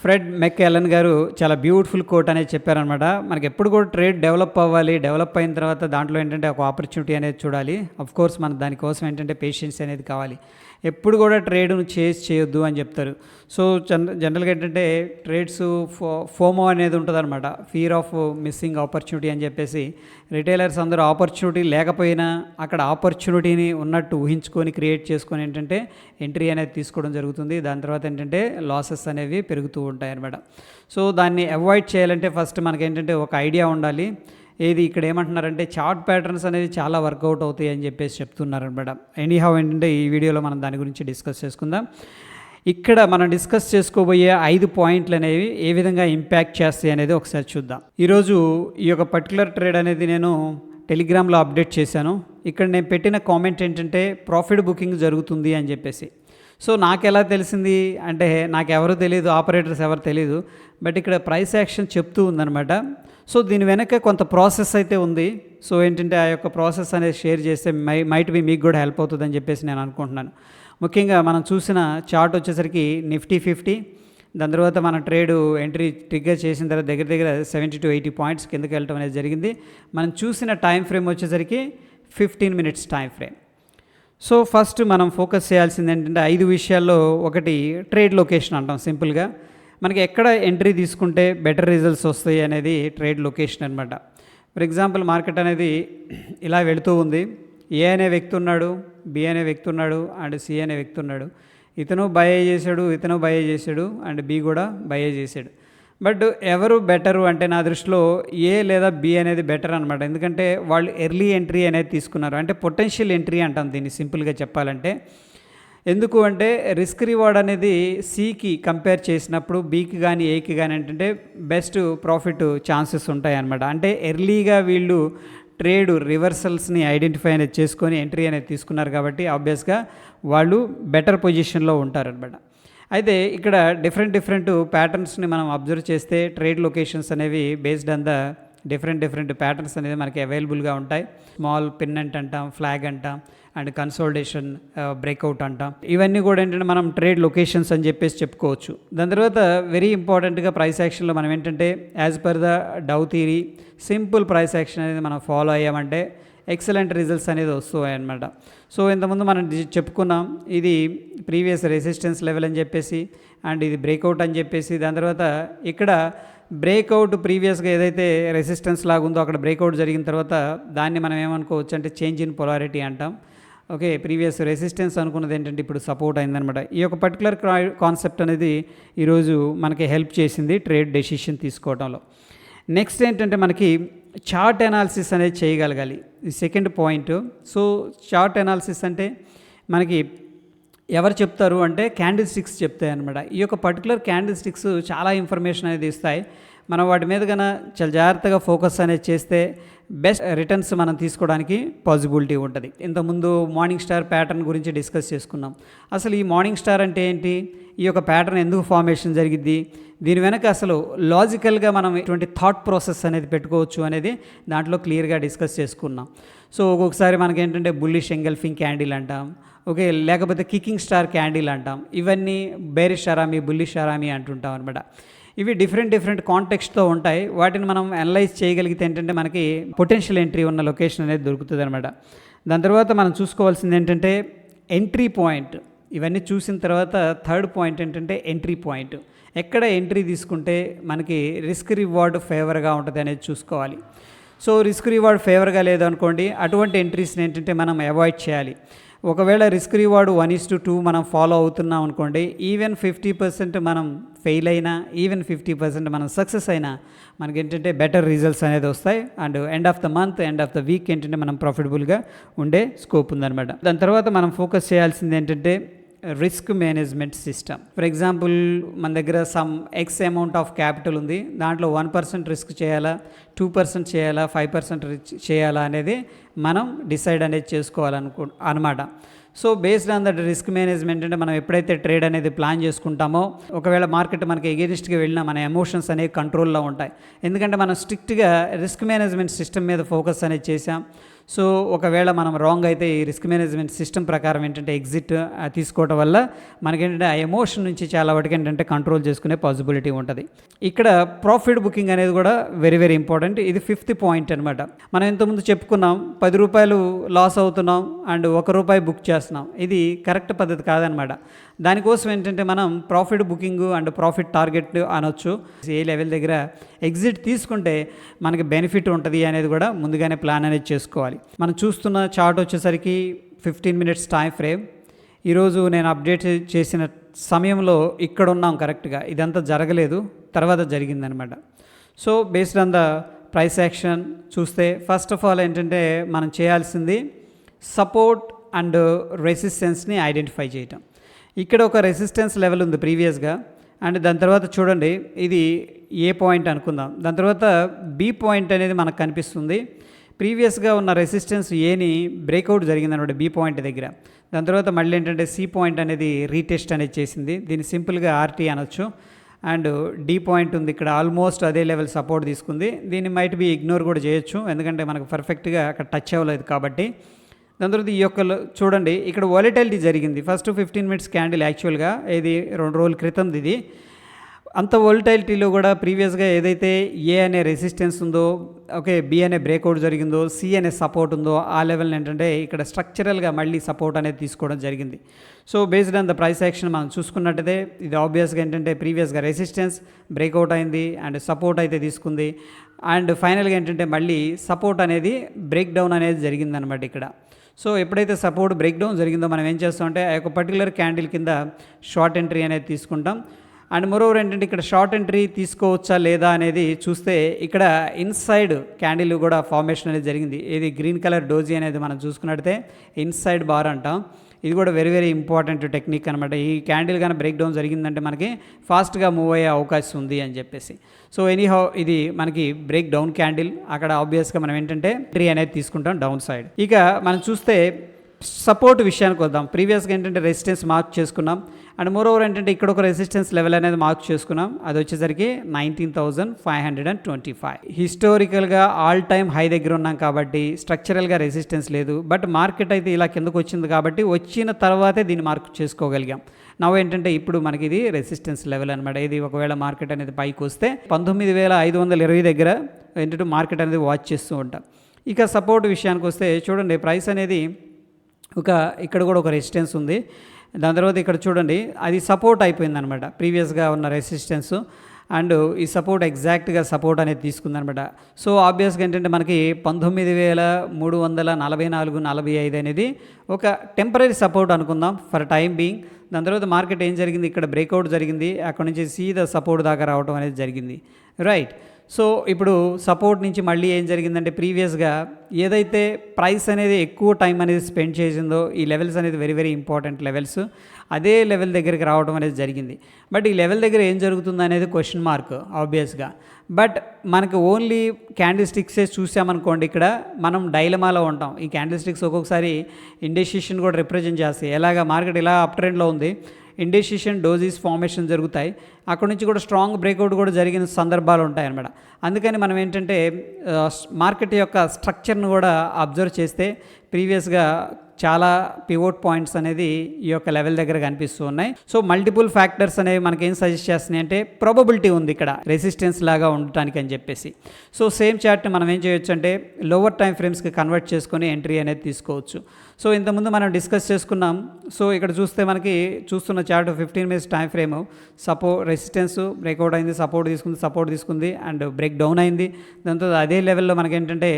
Fred మెక్ఎలన్ గారు చాలా beautiful coat అనేది చెప్పారనమాట. మనకి ఎప్పుడు కూడా ట్రేడ్ డెవలప్ అవ్వాలి, డెవలప్ అయిన తర్వాత దాంట్లో ఏంటంటే ఒక ఆపర్చునిటీ అనేది చూడాలి. కోర్స్ మన దానికోసం ఏంటంటే పేషెన్స్ అనేది కావాలి. ఎప్పుడు కూడా ట్రేడ్ను చేయొద్దు అని చెప్తారు. సో జనరల్గా ఏంటంటే ట్రేడ్స్ ఫోమో అనేది ఉంటుంది అనమాట, ఫియర్ ఆఫ్ మిస్సింగ్ ఆపర్చునిటీ అని చెప్పేసి రిటైలర్స్ అందరూ ఆపర్చునిటీ లేకపోయినా అక్కడ ఆపర్చునిటీని ఉన్నట్టు ఊహించుకొని క్రియేట్ చేసుకొని ఏంటంటే ఎంట్రీ అనేది తీసుకోవడం జరుగుతుంది. దాని తర్వాత ఏంటంటే లాసెస్ అనేవి పెరుగుతూ ఉంటాయి అనమాట. సో దాన్ని అవాయిడ్ చేయాలంటే ఫస్ట్ మనకి ఏంటంటే ఒక ఐడియా ఉండాలి. ఏది ఇక్కడ ఏమంటున్నారంటే చార్ట్ ప్యాటర్న్స్ అనేవి చాలా వర్కౌట్ అవుతాయి అని చెప్పేసి చెప్తున్నారనమాట. ఎనీహౌ ఏంటంటే ఈ వీడియోలో మనం దాని గురించి డిస్కస్ చేసుకుందాం. ఇక్కడ మనం డిస్కస్ చేసుకోబోయే 5 పాయింట్లు అనేవి ఏ విధంగా ఇంపాక్ట్ చేస్తాయి అనేది ఒకసారి చూద్దాం. ఈరోజు ఈ యొక్క పర్టికులర్ ట్రేడ్ అనేది నేను టెలిగ్రామ్లో అప్డేట్ చేశాను. ఇక్కడ నేను పెట్టిన కామెంట్ ఏంటంటే ప్రాఫిట్ బుకింగ్ జరుగుతుంది అని చెప్పేసి. సో నాకు ఎలా తెలిసింది అంటే నాకు ఎవరు తెలియదు, ఆపరేటర్స్ ఎవరు తెలియదు, బట్ ఇక్కడ ప్రైస్ యాక్షన్ చెప్తూ ఉందన్నమాట. సో దీని వెనక కొంత ప్రాసెస్ అయితే ఉంది. సో ఏంటంటే ఆ యొక్క ప్రాసెస్ అనేది షేర్ చేస్తే మైట్ బి మీకు కూడా హెల్ప్ అవుతుందని చెప్పేసి నేను అనుకుంటున్నాను. ముఖ్యంగా మనం చూసిన చార్ట్ వచ్చేసరికి నిఫ్టీ 50, దాని తర్వాత మన ట్రేడ్ ఎంట్రీ ట్రిగ్గర్ చేసిన తర్వాత దగ్గర దగ్గర 70 to 80 పాయింట్స్ కిందకి వెళ్ళటం అనేది జరిగింది. మనం చూసిన టైం ఫ్రేమ్ వచ్చేసరికి 15 minutes time frame. So first మనం ఫోకస్ చేయాల్సింది ఏంటంటే 5 విషయాల్లో. ఒకటి ట్రేడ్ లొకేషన్ అంటాం సింపుల్గా. మనకి ఎక్కడ ఎంట్రీ తీసుకుంటే బెటర్ రిజల్ట్స్ వస్తాయి అనేది ట్రేడ్ లొకేషన్ అనమాట. ఫర్ ఎగ్జాంపుల్ మార్కెట్ అనేది ఇలా వెళుతూ ఉంది. ఏ అనే వ్యక్తి ఉన్నాడు, బి అనే వ్యక్తి ఉన్నాడు, అండ్ సి అనే వ్యక్తి ఉన్నాడు. ఇతను బై చేశాడు, ఇతను బై చేశాడు, అండ్ బి కూడా బై చేశాడు. బట్ ఎవరు బెటరు అంటే నా దృష్టిలో ఏ లేదా బి అనేది బెటర్ అనమాట. ఎందుకంటే వాళ్ళు ఎర్లీ ఎంట్రీ అనేది తీసుకున్నారు, అంటే పొటెన్షియల్ ఎంట్రీ అంటాం దీన్ని సింపుల్గా చెప్పాలంటే. ఎందుకు అంటే రిస్క్ రివార్డ్ అనేది సికి కంపేర్ చేసినప్పుడు బికి కానీ ఏకి కానీ ఏంటంటే బెస్ట్ ప్రాఫిట్ ఛాన్సెస్ ఉంటాయి అన్నమాట. అంటే ఎర్లీగా వీళ్ళు ట్రేడ్ రివర్సల్స్ని ఐడెంటిఫై అనేది చేసుకొని ఎంట్రీ అనేది తీసుకున్నారు కాబట్టి ఆబ్వియస్గా వాళ్ళు బెటర్ పొజిషన్లో ఉంటారనమాట. అయితే ఇక్కడ డిఫరెంట్ ప్యాటర్న్స్ని మనం అబ్జర్వ్ చేస్తే ట్రేడ్ లొకేషన్స్ అనేవి based on the different patterns అనేది మనకి అవైలబుల్గా ఉంటాయి. స్మాల్ పిన్నెంట్ అంటాం, ఫ్లాగ్ అంటాం, అండ్ కన్సోలిడేషన్ బ్రేక్అవుట్ అంటాం. ఇవన్నీ కూడా ఏంటంటే మనం ట్రేడ్ లొకేషన్స్ అని చెప్పేసి చెప్పుకోవచ్చు. దాని తర్వాత వెరీ ఇంపార్టెంట్గా ప్రైస్ యాక్షన్లో మనం ఏంటంటే as per the dough theory simple price action అనేది మనం ఫాలో అయ్యామంటే ఎక్సలెంట్ రిజల్ట్స్ అనేది వస్తాయి అన్నమాట. సో ఇంతకుముందు మనం చెప్పుకున్నాం ఇది ప్రీవియస్ రెసిస్టెన్స్ లెవెల్ అని చెప్పేసి, అండ్ ఇది బ్రేక్అవుట్ అని చెప్పేసి. దాని తర్వాత ఇక్కడ బ్రేక్అవుట్ ప్రీవియస్గా ఏదైతే రెసిస్టెన్స్ లాగా ఉందో అక్కడ బ్రేక్అవుట్ జరిగిన తర్వాత దాన్ని మనం ఏమనుకోవచ్చు అంటే చేంజ్ ఇన్ పొలారిటీ అంటాం. ఓకే, ప్రీవియస్ రెసిస్టెన్స్ అనుకున్నది ఏంటంటే ఇప్పుడు సపోర్ట్ అయిందనమాట. ఈ యొక్క పర్టికులర్ కాన్సెప్ట్ అనేది ఈరోజు మనకి హెల్ప్ చేసింది ట్రేడ్ డెసిషన్ తీసుకోవడంలో. నెక్స్ట్ ఏంటంటే మనకి చార్ట్ అనాలిసిస్ అనేది చేయగలగాలి, ఈ second point. So chart analysis అంటే మనకి ఎవరు చెప్తారు అంటే క్యాండిల్ స్టిక్స్ చెప్తాయి అనమాట. ఈ యొక్క పర్టికులర్ క్యాండిల్ స్టిక్స్ చాలా ఇన్ఫర్మేషన్ అనేది ఇస్తాయి. మనం వాటి మీద కన్నా చాలా జాగ్రత్తగా ఫోకస్ అనేది చేస్తే బెస్ట్ రిటర్న్స్ మనం తీసుకోవడానికి పాసిబిలిటీ ఉంటుంది. ఇంతకుముందు మార్నింగ్ స్టార్ ప్యాటర్న్ గురించి డిస్కస్ చేసుకున్నాం. అసలు ఈ మార్నింగ్ స్టార్ అంటే ఏంటి, ఈ యొక్క ప్యాటర్న్ ఎందుకు ఫార్మేషన్ జరిగిద్ది, దీని వెనక అసలు లాజికల్గా మనం ఎటువంటి థాట్ ప్రాసెస్ అనేది పెట్టుకోవచ్చు అనేది దాంట్లో క్లియర్గా డిస్కస్ చేసుకున్నాం. సో ఒక్కొక్కసారి మనకి ఏంటంటే బుల్లిష్ ఎంగల్ఫింగ్ క్యాండిల్ అంటాం, ఓకే, లేకపోతే కికింగ్ స్టార్ క్యాండిల్ అంటాం. ఇవన్నీ బేరిష్ అరామీ, బుల్లిష్ అరామీ అంటుంటాం అనమాట. ఇవి డిఫరెంట్ కాంటెక్స్ట్తో ఉంటాయి. వాటిని మనం అనలైజ్ చేయగలిగితే ఏంటంటే మనకి పొటెన్షియల్ ఎంట్రీ ఉన్న లొకేషన్ అనేది దొరుకుతుంది అనమాట. దాని తర్వాత మనం చూసుకోవాల్సింది ఏంటంటే ఎంట్రీ పాయింట్. ఇవన్నీ చూసిన తర్వాత థర్డ్ పాయింట్ ఏంటంటే ఎంట్రీ పాయింట్. ఎక్కడ ఎంట్రీ తీసుకుంటే మనకి రిస్క్ రివార్డ్ ఫేవర్గా ఉంటుంది అనేది చూసుకోవాలి. సో రిస్క్ రివార్డ్ ఫేవర్గా లేదనుకోండి, అటువంటి ఎంట్రీస్ని ఏంటంటే మనం అవాయిడ్ చేయాలి. ఒకవేళ రిస్క్ రివార్డ్ 1:2 మనం ఫాలో అవుతున్నాం అనుకోండి, ఈవెన్ 50% మనం ఫెయిల్ అయినా, ఈవెన్ 50% మనం సక్సెస్ అయినా మనకి ఏంటంటే బెటర్ రిజల్ట్స్ అనేది వస్తాయి. And end of the month, end of the week ఏంటంటే మనం ప్రాఫిటబుల్గా ఉండే స్కోప్ ఉందన్నమాట. దాని తర్వాత మనం ఫోకస్ చేయాల్సింది ఏంటంటే risk management system. For example మన దగ్గర some X amount of capital ఉంది, దాంట్లో 1% రిస్క్ చేయాలా, 2% చేయాలా, 5% చేయాలా అనేది మనం డిసైడ్ అనేది చేసుకోవాలన్నమాట. So based on that risk management అంటే మనం ఎప్పుడైతే ట్రేడ్ అనేది ప్లాన్ చేసుకుంటామో, ఒకవేళ మార్కెట్ మనకి ఎగెనిస్ట్గా వెళ్ళినా మన ఎమోషన్స్ అనేవి కంట్రోల్లో ఉంటాయి. ఎందుకంటే మనం స్ట్రిక్ట్గా రిస్క్ మేనేజ్మెంట్ సిస్టమ్ మీద ఫోకస్ అనేది చేసాం. సో ఒకవేళ మనం రాంగ్ అయితే ఈ రిస్క్ మేనేజ్మెంట్ సిస్టమ్ ప్రకారం ఏంటంటే ఎగ్జిట్ తీసుకోవడం వల్ల మనకేంటంటే ఆ ఎమోషన్ నుంచి చాలా వాటికి ఏంటంటే కంట్రోల్ చేసుకునే పాసిబిలిటీ ఉంటుంది. ఇక్కడ ప్రాఫిట్ బుకింగ్ అనేది కూడా వెరీ వెరీ ఇంపార్టెంట్. ఇది 5th పాయింట్ అనమాట. మనం ఇంతకుముందు చెప్పుకున్నాం 10 రూపాయలు లాస్ అవుతున్నాం అండ్ ₹1 బుక్ చేస్తున్నాం. ఇది కరెక్ట్ పద్ధతి కాదనమాట. దానికోసం ఏంటంటే మనం profit booking and profit target అనొచ్చు. ఏ లెవెల్ దగ్గర ఎగ్జిట్ తీసుకుంటే మనకి బెనిఫిట్ ఉంటుంది అనేది కూడా ముందుగానే ప్లాన్ అనేది చేసుకోవాలి. మనం చూస్తున్న చార్ట్ వచ్చేసరికి 15 minutes టైం ఫ్రేమ్. ఈరోజు నేను అప్డేట్ చేసిన సమయంలో ఇక్కడ ఉన్నాం కరెక్ట్గా. ఇదంతా జరగలేదు, తర్వాత జరిగిందనమాట. So based on the price action చూస్తే ఫస్ట్ ఆఫ్ ఆల్ ఏంటంటే మనం చేయాల్సింది సపోర్ట్ అండ్ రెసిస్టెన్స్ని ఐడెంటిఫై చేయటం. ఇక్కడ ఒక రెసిస్టెన్స్ లెవెల్ ఉంది ప్రీవియస్గా, అండ్ దాని తర్వాత చూడండి ఇది ఏ పాయింట్ అనుకుందాం. దాని తర్వాత బి పాయింట్ అనేది మనకు కనిపిస్తుంది. ప్రీవియస్గా ఉన్న రెసిస్టెన్స్ ఏని బ్రేక్అవుట్ జరిగిందనమాట బి పాయింట్ దగ్గర. దాని తర్వాత మళ్ళీ ఏంటంటే సి పాయింట్ అనేది రీటెస్ట్ అనేది చేసింది. దీన్ని సింపుల్గా ఆర్టీ అనొచ్చు. అండ్ డి పాయింట్ ఉంది ఇక్కడ, ఆల్మోస్ట్ అదే లెవెల్ సపోర్ట్ తీసుకుంది. దీన్ని మైట్ బి ఇగ్నోర్ కూడా చేయొచ్చు, ఎందుకంటే మనకు పర్ఫెక్ట్గా అక్కడ టచ్ అవ్వలేదు కాబట్టి. దాని తర్వాత ఈ యొక్క చూడండి ఇక్కడ వాలిటాలిటీ జరిగింది. ఫస్ట్ 15 minutes క్యాండిల్ యాక్చువల్గా ఇది 2 రోజుల క్రితంది. ఇది అంత వాలిటాలిటీలో కూడా ప్రీవియస్గా ఏదైతే ఏ అనే రెసిస్టెన్స్ ఉందో, ఓకే, బి అనే బ్రేక్అవుట్ జరిగిందో, సి అనే సపోర్ట్ ఉందో ఆ లెవెల్ ఏంటంటే ఇక్కడ స్ట్రక్చరల్గా మళ్ళీ సపోర్ట్ అనేది తీసుకోవడం జరిగింది. So based on the price action మనం చూసుకున్నట్టయితే ఇది ఆబ్వియస్గా ఏంటంటే ప్రీవియస్గా రెసిస్టెన్స్ బ్రేక్అవుట్ అయింది అండ్ సపోర్ట్ అయితే తీసుకుంది. అండ్ ఫైనల్గా ఏంటంటే మళ్ళీ సపోర్ట్ అనేది బ్రేక్ డౌన్ అనేది జరిగిందనమాట ఇక్కడ. సో ఎప్పుడైతే సపోర్ట్ బ్రేక్ డౌన్ జరిగిందో మనం ఏం చేస్తామంటే ఆ యొక్క పర్టికులర్ క్యాండిల్ కింద షార్ట్ ఎంట్రీ అనేది తీసుకుంటాం. అండ్ మరోవర్ ఏంటంటే ఇక్కడ షార్ట్ ఎంట్రీ తీసుకోవచ్చా లేదా అనేది చూస్తే ఇక్కడ ఇన్సైడ్ క్యాండిల్ కూడా ఫార్మేషన్ అనేది జరిగింది. ఇది గ్రీన్ కలర్ డోజీ అనేది మనం చూసుకున్నట్టయితే ఇన్సైడ్ బార్ అంటాం. ఇది కూడా వెరీ వెరీ ఇంపార్టెంట్ టెక్నిక్ అనమాట. ఈ క్యాండిల్ కానీ బ్రేక్ డౌన్ జరిగిందంటే మనకి ఫాస్ట్గా మూవ్ అయ్యే అవకాశం ఉంది అని చెప్పేసి. సో ఎనీహౌ ఇది మనకి బ్రేక్ డౌన్ క్యాండిల్. అక్కడ ఆబ్వియస్గా మనం ఏంటంటే ఎంట్రీ అనేది తీసుకుంటాం డౌన్ సైడ్. ఇక మనం చూస్తే సపోర్ట్ విషయానికి వద్దాం. ప్రీవియస్గా ఏంటంటే రెసిస్టెన్స్ మార్క్ చేసుకున్నాం. అండ్ మోరోవర్ ఏంటంటే ఇక్కడ ఒక రెసిస్టెన్స్ లెవెల్ అనేది మార్క్ చేసుకున్నాం. అది వచ్చేసరికి 19,525. హిస్టారికల్గా ఆల్ టైమ్ హై దగ్గర ఉన్నాం కాబట్టి స్ట్రక్చరల్గా రెసిస్టెన్స్ లేదు. బట్ మార్కెట్ అయితే ఇలా కిందకు వచ్చింది కాబట్టి వచ్చిన తర్వాతే దీన్ని మార్క్ చేసుకోగలిగాం. నవ్వు ఏంటంటే ఇప్పుడు మనకి ఇది రెసిస్టెన్స్ లెవెల్ అనమాట. ఇది ఒకవేళ మార్కెట్ అనేది పైకి వస్తే 19,520 దగ్గర ఏంటంటే మార్కెట్ అనేది వాచ్ చేస్తూ ఉంటాం. ఇక సపోర్ట్ విషయానికి వస్తే చూడండి ప్రైస్ అనేది ఇక్కడ కూడా ఒక రెసిస్టెన్స్ ఉంది. దాని తర్వాత ఇక్కడ చూడండి అది సపోర్ట్ అయిపోయింది అనమాట ప్రీవియస్గా ఉన్న రెసిస్టెన్స్. అండ్ ఈ సపోర్ట్ ఎగ్జాక్ట్గా సపోర్ట్ అనేది తీసుకుందనమాట. సో ఆబ్వియస్గా ఏంటంటే మనకి 19,344-45 అనేది ఒక టెంపరీ సపోర్ట్ అనుకుందాం ఫర్ టైం బీయింగ్. దాని తర్వాత మార్కెట్ ఏం జరిగింది, ఇక్కడ బ్రేక్అవుట్ జరిగింది, అక్కడ నుంచి సీదా సపోర్ట్ దాకా రావడం అనేది జరిగింది, రైట్. సో ఇప్పుడు సపోర్ట్ నుంచి మళ్ళీ ఏం జరిగిందంటే ప్రీవియస్గా ఏదైతే ప్రైస్ అనేది ఎక్కువ టైం అనేది స్పెండ్ చేసిందో ఈ లెవెల్స్ అనేది వెరీ వెరీ ఇంపార్టెంట్ లెవెల్స్, అదే లెవెల్ దగ్గరికి రావడం అనేది జరిగింది. బట్ ఈ లెవెల్ దగ్గర ఏం జరుగుతుంది అనేది క్వశ్చన్ మార్క్ ఆబ్వియస్గా. బట్ మనకు ఓన్లీ క్యాండిల్ స్టిక్సే చూసామనుకోండి ఇక్కడ మనం డైలమాలో ఉంటాం. ఈ క్యాండిల్ స్టిక్స్ ఒక్కొక్కసారి ఇండెసిషన్ కూడా రిప్రజెంట్ చేస్తాయి. ఎలాగా మార్కెట్ ఇలా అప్ ట్రెండ్లో ఉంది, ఇండెసిషన్ డోజీస్ ఫార్మేషన్ జరుగుతాయి, అక్కడ నుంచి కూడా స్ట్రాంగ్ బ్రేక్అవుట్ కూడా జరిగిన సందర్భాలు ఉంటాయి అన్నమాట. అందుకని మనం ఏంటంటే మార్కెట్ యొక్క స్ట్రక్చర్ను కూడా అబ్జర్వ్ చేస్తే ప్రీవియస్గా చాలా పివోట్ పాయింట్స్ అనేది ఈ యొక్క లెవెల్ దగ్గర కనిపిస్తూ ఉన్నాయి. సో మల్టిపుల్ ఫ్యాక్టర్స్ అనేవి మనకేం సజెస్ట్ చేస్తున్నాయి అంటే ప్రాబబిలిటీ ఉంది ఇక్కడ రెసిస్టెన్స్ లాగా ఉండటానికి అని చెప్పేసి. సో సేమ్ చార్ట్ని మనం ఏం చేయొచ్చు అంటే లోవర్ టైం ఫ్రేమ్స్కి కన్వర్ట్ చేసుకొని ఎంట్రీ అనేది తీసుకోవచ్చు. సో ఇంతకుముందు మనం డిస్కస్ చేసుకున్నాం. సో ఇక్కడ చూస్తే మనకి చూస్తున్న chart 15 minutes time frame resistance breakout అయింది, సపోర్ట్ తీసుకుంది అండ్ బ్రేక్ డౌన్ అయింది. దాంతో అదే లెవెల్లో మనకి ఏంటంటే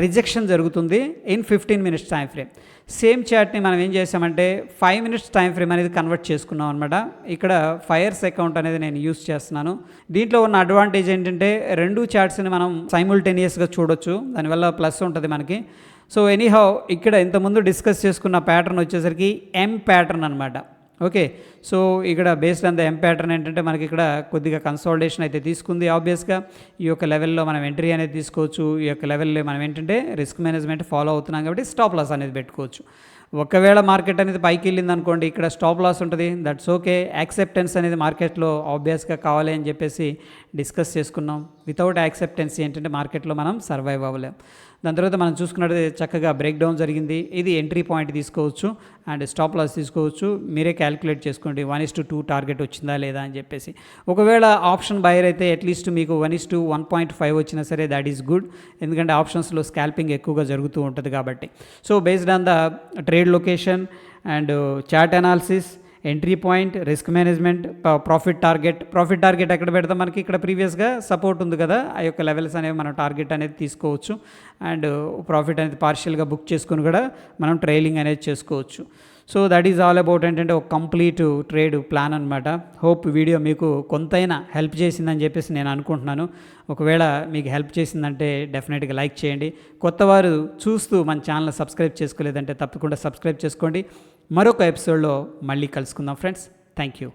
రిజెక్షన్ జరుగుతుంది in 15 minutes time frame. Same చార్ట్ని మనం ఏం చేసామంటే 5 minutes టైం ఫ్రేమ్ అనేది కన్వర్ట్ చేసుకున్నాం అనమాట. ఇక్కడ ఫైర్స్ అకౌంట్ అనేది నేను యూస్ చేస్తున్నాను. దీంట్లో ఉన్న అడ్వాంటేజ్ ఏంటంటే రెండు చార్ట్స్ని మనం సైముల్టేనియస్గా చూడొచ్చు, దానివల్ల ప్లస్ ఉంటుంది మనకి. సో ఎనీహౌ ఇక్కడ ఇంతకుముందు డిస్కస్ చేసుకున్న ప్యాటర్న్ వచ్చేసరికి ఎం ప్యాటర్న్ అనమాట. ఓకే, సో ఇక్కడ based on the M pattern ఏంటంటే మనకి ఇక్కడ కొద్దిగా కన్సాలిడేషన్ అయితే తీసుకుంది. ఆబ్వియస్గా ఈ యొక్క లెవెల్లో మనం ఎంట్రీ అనేది తీసుకోవచ్చు. ఈ యొక్క లెవెల్లో మనం ఏంటంటే రిస్క్ మేనేజ్మెంట్ ఫాలో అవుతున్నాం కాబట్టి స్టాప్ లాస్ అనేది పెట్టుకోవచ్చు. ఒకవేళ మార్కెట్ అనేది పైకి వెళ్ళింది అనుకోండి, ఇక్కడ స్టాప్ లాస్ ఉంటుంది, దట్స్ ఓకే. యాక్సెప్టెన్స్ అనేది మార్కెట్లో ఆబ్వియస్గా కావాలి అని చెప్పేసి డిస్కస్ చేసుకున్నాం. వితౌట్ యాక్సెప్టెన్స్ ఏంటంటే మార్కెట్లో మనం సర్వైవ్ అవ్వలేం. దాని తర్వాత మనం చూసుకున్నట్లయితే చక్కగా బ్రేక్ డౌన్ జరిగింది. ఇది ఎంట్రీ పాయింట్ తీసుకోవచ్చు అండ్ స్టాప్ లాస్ తీసుకోవచ్చు. మీరే క్యాలిక్యులేట్ చేసుకోండి 1:2 టార్గెట్ వచ్చిందా లేదా అని చెప్పేసి. ఒకవేళ ఆప్షన్ బయర్ అయితే అట్లీస్ట్ మీకు 1:1.5 వచ్చినా సరే దాట్ ఈస్ గుడ్. ఎందుకంటే ఆప్షన్స్లో స్కాల్పింగ్ ఎక్కువగా జరుగుతూ ఉంటుంది కాబట్టి. So based on the trade location and chart analysis, entry point, risk management, profit target ఎక్కడ పెడతాం, మనకి ఇక్కడ ప్రీవియస్గా సపోర్ట్ ఉంది కదా, ఆ యొక్క లెవెల్స్ అనేవి మనం టార్గెట్ అనేది తీసుకోవచ్చు. అండ్ ప్రాఫిట్ అనేది పార్షియల్గా బుక్ చేసుకుని కూడా మనం ట్రైలింగ్ అనేది చేసుకోవచ్చు. So that is all about ఏంటంటే ఒక కంప్లీట్ ట్రేడ్ ప్లాన్ అనమాట. హోప్ వీడియో మీకు కొంతైనా హెల్ప్ చేసిందని చెప్పేసి నేను అనుకుంటున్నాను. ఒకవేళ మీకు హెల్ప్ చేసిందంటే డెఫినెట్గా లైక్ చేయండి. కొత్తవారు చూస్తూ మన ఛానల్ సబ్స్క్రైబ్ చేసుకోలేదంటే తప్పకుండా సబ్స్క్రైబ్ చేసుకోండి. మరొక ఎపిసోడ్లో మళ్ళీ కలుసుకుందాం ఫ్రెండ్స్. Thank you.